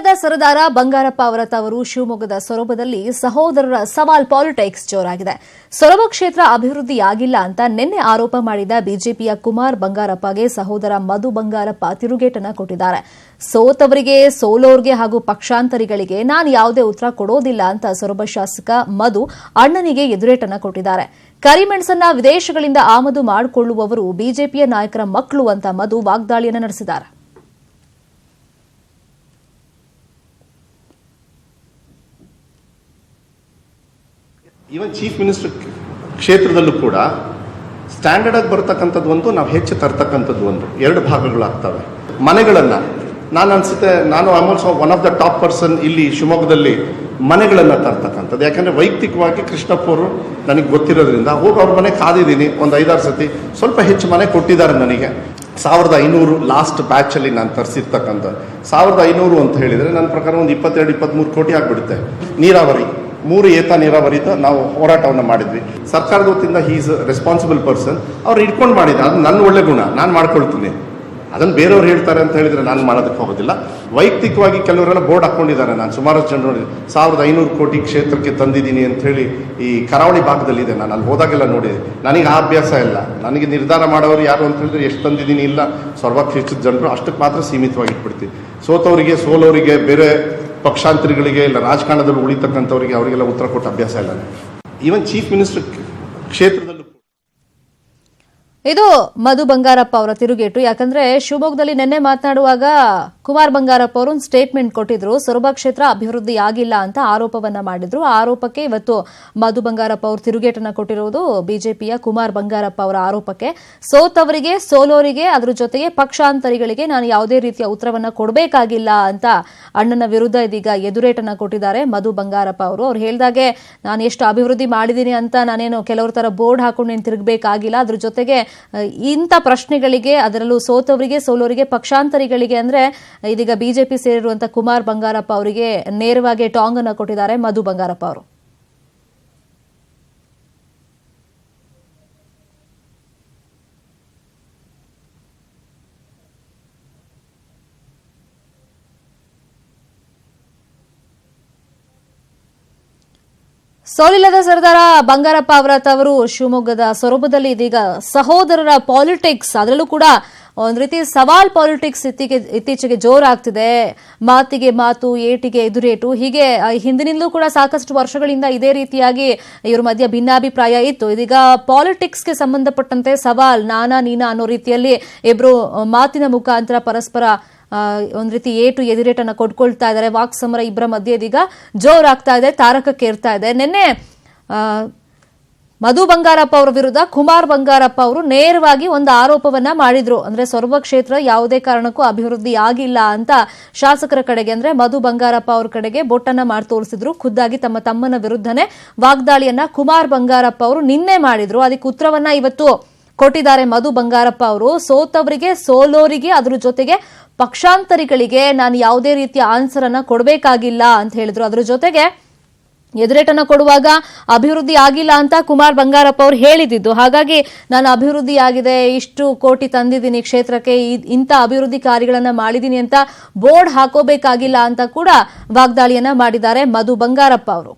ಸೋಲಿಲ್ಲದ ಸರದಾರ ಬಂಗಾರಪ್ಪ ಅವರ ತವರು ಶಿವಮೊಗ್ಗದ ಸೊರಬದಲ್ಲಿ ಸಹೋದರರ ಸವಾಲ್ ಪಾಲಿಟಿಕ್ಸ್ ಜೋರಾಗಿದೆ. ಸೊರಬ ಕ್ಷೇತ್ರ ಅಭಿವೃದ್ಧಿಯಾಗಿಲ್ಲ ಅಂತ ನಿನ್ನೆ ಆರೋಪ ಮಾಡಿದ ಬಿಜೆಪಿಯ ಕುಮಾರ್ ಬಂಗಾರಪ್ಪಗೆ ಸಹೋದರ ಮಧು ಬಂಗಾರಪ್ಪ ತಿರುಗೇಟನ್ನ ಕೊಟ್ಟಿದ್ದಾರೆ. ಸೋತವರಿಗೆ, ಸೋಲೋರ್ಗೆ ಹಾಗೂ ಪಕ್ಷಾಂತರಿಗಳಿಗೆ ನಾನು ಯಾವುದೇ ಉತ್ತರ ಕೊಡೋದಿಲ್ಲ ಅಂತ ಸೊರಬ ಶಾಸಕ ಮಧು ಅಣ್ಣನಿಗೆ ಎದುರೇಟನ್ನ ಕೊಟ್ಟಿದ್ದಾರೆ. ಕರಿಮೆಣಸನ್ನ ವಿದೇಶಗಳಿಂದ ಆಮದು ಮಾಡಿಕೊಳ್ಳುವವರು ಬಿಜೆಪಿಯ ನಾಯಕರ ಮಕ್ಕಳು ಅಂತ ಮಧು ವಾಗ್ದಾಳಿಯನ್ನು ನಡೆಸಿದ್ದಾರೆ. ಈವನ್ ಚೀಫ್ ಮಿನಿಸ್ಟರ್ ಕ್ಷೇತ್ರದಲ್ಲೂ ಕೂಡ ಸ್ಟ್ಯಾಂಡರ್ಡ್ ಆಗಿ ಬರತಕ್ಕಂಥದ್ದು ಒಂದು, ನಾವು ಹೆಚ್ಚು ತರ್ತಕ್ಕಂಥದ್ದು ಒಂದು, ಎರಡು ಭಾಗಗಳಾಗ್ತವೆ. ಮನೆಗಳನ್ನು ನಾನು almost one of the top person ಇಲ್ಲಿ ಶಿವಮೊಗ್ಗದಲ್ಲಿ ಮನೆಗಳನ್ನು ತರ್ತಕ್ಕಂಥದ್ದು. ಯಾಕಂದರೆ ವೈಯಕ್ತಿಕವಾಗಿ ಕೃಷ್ಣಪ್ಪ ಅವರು ನನಗೆ ಗೊತ್ತಿರೋದ್ರಿಂದ ಹೋಗಿ ಅವ್ರ ಮನೆ ಕಾದಿದ್ದೀನಿ. ಒಂದು 5-6 ಸತಿ ಸ್ವಲ್ಪ ಹೆಚ್ಚು ಮನೆ ಕೊಟ್ಟಿದ್ದಾರೆ ನನಗೆ. 1500 ಲಾಸ್ಟ್ ಬ್ಯಾಚಲ್ಲಿ ನಾನು ತರಿಸಿರ್ತಕ್ಕಂಥ 1500 ಅಂತ ಹೇಳಿದರೆ ನನ್ನ ಪ್ರಕಾರ ಒಂದು 22-23 ಕೋಟಿ ಆಗಿಬಿಡುತ್ತೆ. ನೀರಾವರಿ 3 ಏತ ನೀರಾವರಿದ ನಾವು ಹೋರಾಟವನ್ನು ಮಾಡಿದ್ವಿ. ಸರ್ಕಾರದ ವತಿಯಿಂದ ಹಿ ಈಸ್ ರೆಸ್ಪಾನ್ಸಿಬಲ್ ಪರ್ಸನ್. ಅವ್ರು ಇಟ್ಕೊಂಡು ಮಾಡಿದ್ದಾರೆ. ಅದು ನನ್ನ ಒಳ್ಳೆ ಗುಣ, ನಾನು ಮಾಡ್ಕೊಳ್ತೀನಿ. ಅದನ್ನು ಬೇರೆಯವ್ರು ಹೇಳ್ತಾರೆ ಅಂತ ಹೇಳಿದರೆ ನಾನು ಮಾಡೋದಕ್ಕೆ ಹೋಗೋದಿಲ್ಲ. ವೈಯಕ್ತಿಕವಾಗಿ ಕೆಲವರೆಲ್ಲ ಬೋರ್ಡ್ ಹಾಕ್ಕೊಂಡಿದ್ದಾರೆ. ನಾನು ಸುಮಾರು ಜನರು 1500 ಕೋಟಿ ಕ್ಷೇತ್ರಕ್ಕೆ ತಂದಿದ್ದೀನಿ ಅಂತ ಹೇಳಿ ಈ ಕರಾವಳಿ ಭಾಗದಲ್ಲಿದೆ. ನಾನು ಅಲ್ಲಿ ಹೋದಾಗೆಲ್ಲ ನೋಡಿದೆ. ನನಗೆ ಆ ಅಭ್ಯಾಸ ಇಲ್ಲ. ನನಗೆ ನಿರ್ಧಾರ ಮಾಡೋರು ಯಾರು ಅಂತ ಹೇಳಿದ್ರೆ ಎಷ್ಟು ತಂದಿದ್ದೀನಿ ಇಲ್ಲ, ಸೊರಬ ಕ್ಷೇತ್ರದ ಜನರು ಅಷ್ಟಕ್ಕೆ ಮಾತ್ರ ಸೀಮಿತವಾಗಿ ಇಟ್ಬಿಡ್ತೀನಿ. ಸೋತವರಿಗೆ, ಸೋಲೋರಿಗೆ, ಬೇರೆ ಪಕ್ಷಾಂತರಿಗಳಿಗೆ ಇಲ್ಲ ರಾಜಕಾರಣದಲ್ಲಿ ಉಳಿತಕ್ಕಂಥವರಿಗೆ ಅವರಿಗೆಲ್ಲ ಉತ್ತರ ಕೊಟ್ಟ ಅಭ್ಯಾಸ ಇಲ್ಲ. ಈವನ್ ಚೀಫ್ ಮಿನಿಸ್ಟರ್ ಕ್ಷೇತ್ರದಲ್ಲೂ ಇದು ಮಧು ಬಂಗಾರಪ್ಪ ಅವರ ತಿರುಗೇಟು. ಯಾಕಂದ್ರೆ ಶಿವಮೊಗ್ಗದಲ್ಲಿ ನಿನ್ನೆ ಮಾತನಾಡುವಾಗ ಕುಮಾರ್ ಬಂಗಾರಪ್ಪ ಅವರು ಒಂದು ಸ್ಟೇಟ್ಮೆಂಟ್ ಕೊಟ್ಟಿದ್ರು. ಸೊರಬ ಕ್ಷೇತ್ರ ಅಭಿವೃದ್ಧಿ ಆಗಿಲ್ಲ ಅಂತ ಆರೋಪವನ್ನ ಮಾಡಿದ್ರು. ಆ ಆರೋಪಕ್ಕೆ ಇವತ್ತು ಮಧು ಬಂಗಾರಪ್ಪ ಅವರು ತಿರುಗೇಟನ್ನ ಕೊಟ್ಟಿರುವುದು ಬಿಜೆಪಿಯ ಕುಮಾರ್ ಬಂಗಾರಪ್ಪ ಅವರ ಆರೋಪಕ್ಕೆ. ಸೋತವರಿಗೆ, ಸೋಲೋರಿಗೆ, ಅದ್ರ ಜೊತೆಗೆ ಪಕ್ಷಾಂತರಿಗಳಿಗೆ ನಾನು ಯಾವುದೇ ರೀತಿಯ ಉತ್ತರವನ್ನ ಕೊಡಬೇಕಾಗಿಲ್ಲ ಅಂತ ಅಣ್ಣನ ವಿರುದ್ಧ ಇದೀಗ ಎದುರೇಟನ್ನ ಕೊಟ್ಟಿದ್ದಾರೆ ಮಧು ಬಂಗಾರಪ್ಪ ಅವರು. ಅವ್ರು ಹೇಳ್ದಾಗೆ ನಾನು ಎಷ್ಟು ಅಭಿವೃದ್ಧಿ ಮಾಡಿದ್ದೀನಿ ಅಂತ ನಾನೇನು ಕೆಲವ್ರ ತರ ಬೋರ್ಡ್ ಹಾಕೊಂಡು ನೀನು ತಿರುಗಬೇಕಾಗಿಲ್ಲ. ಅದ್ರ ಜೊತೆಗೆ ಇಂಥ ಪ್ರಶ್ನೆಗಳಿಗೆ, ಅದರಲ್ಲೂ ಸೋತವರಿಗೆ, ಸೋಲೋರಿಗೆ, ಪಕ್ಷಾಂತರಿಗಳಿಗೆ ಅಂದ್ರೆ ಇದೀಗ ಬಿಜೆಪಿ ಸೇರಿರುವಂತಹ ಕುಮಾರ್ ಬಂಗಾರಪ್ಪ ಅವರಿಗೆ ನೇರವಾಗಿ ಟಾಂಗ್ ಅನ್ನು ಕೊಟ್ಟಿದ್ದಾರೆ ಮಧು ಬಂಗಾರಪ್ಪ ಅವರು. ಸೋಲಿಲ್ಲದ ಸರ್ದಾರ ಬಂಗಾರಪ್ಪ ಅವರ ತವರು ಶಿವಮೊಗ್ಗದ ಸೊರಬದಲ್ಲಿ ಇದೀಗ ಸಹೋದರರ ಪಾಲಿಟಿಕ್ಸ್, ಅದರಲ್ಲೂ ಕೂಡ ಒಂದ್ ರೀತಿ ಸವಾಲ್ ಪಾಲಿಟಿಕ್ಸ್ ಇತ್ತೀಚೆಗೆ ಜೋರಾಗ್ತಿದೆ. ಮಾತಿಗೆ ಮಾತು, ಏಟಿಗೆ ಎದುರೇಟು, ಹೀಗೆ ಹಿಂದಿನಿಂದಲೂ ಕೂಡ ಸಾಕಷ್ಟು ವರ್ಷಗಳಿಂದ ಇದೇ ರೀತಿಯಾಗಿ ಇವ್ರ ಮಧ್ಯ ಭಿನ್ನಾಭಿಪ್ರಾಯ ಇತ್ತು. ಇದೀಗ ಪಾಲಿಟಿಕ್ಸ್ಗೆ ಸಂಬಂಧಪಟ್ಟಂತೆ ಸವಾಲ್, ನಾನಾ ನೀನಾ ಅನ್ನೋ ರೀತಿಯಲ್ಲಿ ಇಬ್ರು ಮಾತಿನ ಮುಖಾಂತರ ಪರಸ್ಪರ ಒಂದ್ ರೀತಿ ಏಟು ಎದುರೇಟನ್ನ ಕೊಟ್ಕೊಳ್ತಾ ಇದ್ದಾರೆ. ವಾಕ್ ಸಮರ ಇಬ್ಬರ ಮಧ್ಯೆ ಇದೀಗ ಜೋರಾಗ್ತಾ ಇದೆ, ತಾರಕಕ್ಕೇರ್ತಾ ಇದೆ. ನಿನ್ನೆ ಮಧು ಬಂಗಾರಪ್ಪ ಅವರ ವಿರುದ್ಧ ಕುಮಾರ್ ಬಂಗಾರಪ್ಪ ಅವರು ನೇರವಾಗಿ ಒಂದು ಆರೋಪವನ್ನ ಮಾಡಿದ್ರು. ಅಂದ್ರೆ ಸೊರಬ ಕ್ಷೇತ್ರ ಯಾವುದೇ ಕಾರಣಕ್ಕೂ ಅಭಿವೃದ್ಧಿ ಆಗಿಲ್ಲ ಅಂತ ಶಾಸಕರ ಕಡೆಗೆ, ಅಂದ್ರೆ ಮಧು ಬಂಗಾರಪ್ಪ ಅವ್ರ ಕಡೆಗೆ ಬೊಟ್ಟನ್ನ ಮಾಡಿ ತೋರಿಸಿದ್ರು. ಖುದ್ದಾಗಿ ತಮ್ಮ ತಮ್ಮನ ವಿರುದ್ಧನೇ ವಾಗ್ದಾಳಿಯನ್ನ ಕುಮಾರ್ ಬಂಗಾರಪ್ಪ ಅವರು ನಿನ್ನೆ ಮಾಡಿದ್ರು. ಅದಕ್ಕೆ ಉತ್ತರವನ್ನ ಇವತ್ತು ಕೊಟ್ಟಿದ್ದಾರೆ ಮಧು ಬಂಗಾರಪ್ಪ ಅವರು. ಸೋತವರಿಗೆ, ಸೋಲೋರಿಗೆ, ಅದ್ರ ಜೊತೆಗೆ ಪಕ್ಷಾಂತರಿಗಳಿಗೆ ನಾನು ಯಾವುದೇ ರೀತಿಯ ಆನ್ಸರ್ ಅನ್ನ ಕೊಡಬೇಕಾಗಿಲ್ಲ ಅಂತ ಹೇಳಿದ್ರು. ಅದ್ರ ಜೊತೆಗೆ ಎದುರೇಟನ್ನ ಕೊಡುವಾಗ ಅಭಿವೃದ್ಧಿ ಆಗಿಲ್ಲ ಅಂತ ಕುಮಾರ್ ಬಂಗಾರಪ್ಪ ಅವರು ಹೇಳಿದ್ದು. ಹಾಗಾಗಿ ನಾನು ಅಭಿವೃದ್ಧಿ ಆಗಿದೆ, ಇಷ್ಟು ಕೋಟಿ ತಂದಿದ್ದೀನಿ ಕ್ಷೇತ್ರಕ್ಕೆ, ಇಂಥ ಅಭಿವೃದ್ಧಿ ಕಾರ್ಯಗಳನ್ನ ಮಾಡಿದ್ದೀನಿ ಅಂತ ಬೋರ್ಡ್ ಹಾಕೋಬೇಕಾಗಿಲ್ಲ ಅಂತ ಕೂಡ ವಾಗ್ದಾಳಿಯನ್ನ ಮಾಡಿದ್ದಾರೆ ಮಧು ಬಂಗಾರಪ್ಪ ಅವರು.